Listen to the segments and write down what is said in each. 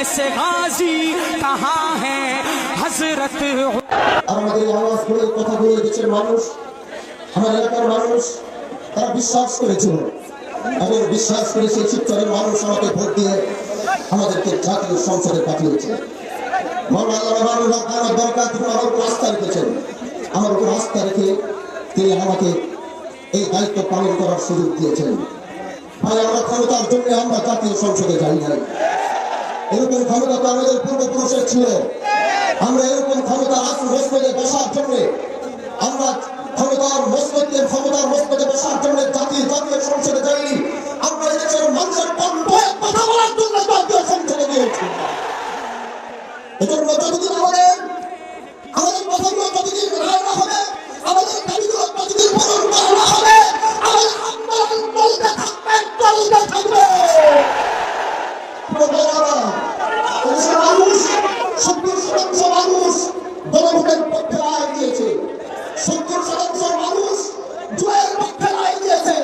से गाजी कहाँ है हजरत। আমাদের আওয়াজ করে কথা বলে দিচ্ছেন মানুষ, আমার এলাকার মানুষ, তারা বিশ্বাস করেছিল এবং বিশ্বাস করে সেই শিবচরের মানুষ আমাকে ভোট দিয়ে আমাদেরকে জাতীয় সংসদে পাঠিয়েছে। আমার দরকার আমার উপর আস্থা রেখেছেন, আমার উপর আস্থা রেখে তিনি আমাকে এই দায়িত্ব পালন করার সুযোগ দিয়েছেন। ভাই, আমরা ক্ষমতার জন্য আমরা জাতীয় সংসদে যাই নাই। এরকম ক্ষমতা তো আমাদের পূর্বপুরুষের ছিল। আমরা এরকম ক্ষমতা আসন মসনদে বসার জন্য, আমরা ক্ষমতার মসনদে বসার জন্য জাতীয় সংসদে যাইনি। আমরা এদেশের মানুষের কণ্ঠে কথা বলার জন্য জাতীয় সংসদে গিয়েছি। এজন্য যতদিন আমাদের কথাগুলো যতদিন রায় না হবে, আমাদের দাবিগুলো যতদিন পূরণ করা না হবে, আমাদের আন্দোলন চলতে থাকবে, চলতে থাকবে। মানুষ 70% মানুষ গণভোটের পক্ষে রায় দিয়েছে, 70% মানুষ জয়ের পক্ষে রায় দিয়েছে।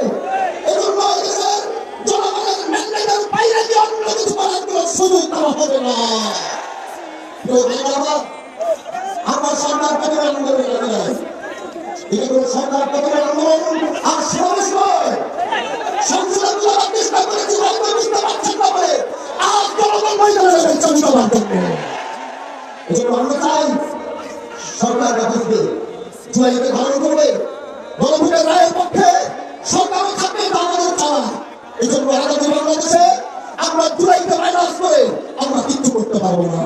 এজন্য দেশের জনগণের ম্যান্ডেটের বাইরে দিয়ে অন্য কিছু করার কোনো সুযোগ দেওয়া হবে না। আমরা সরকার পতনের আন্দোলনে লাগে নাই, এটা কোনো সরকার পতনের আন্দোলন আর সমাবেশ নয়। সংসদে চেষ্টা করেছি, হয়তো বুঝতে পারছেন না বলে আজ জনগণ ময়দানে চলতে পারতেন। এজন্য আমরা চাই সরকার বুঝবে, জুলাইকে ধারণ করবে, গণভোটের রায়ের পক্ষে সরকারও থাকবে, তা আমাদের চাওয়া। এই জন্য আগামী বাংলাদেশে আমরা জুলাইকে মাইনাস করে আমরা কিচ্ছু করতে পারবো না।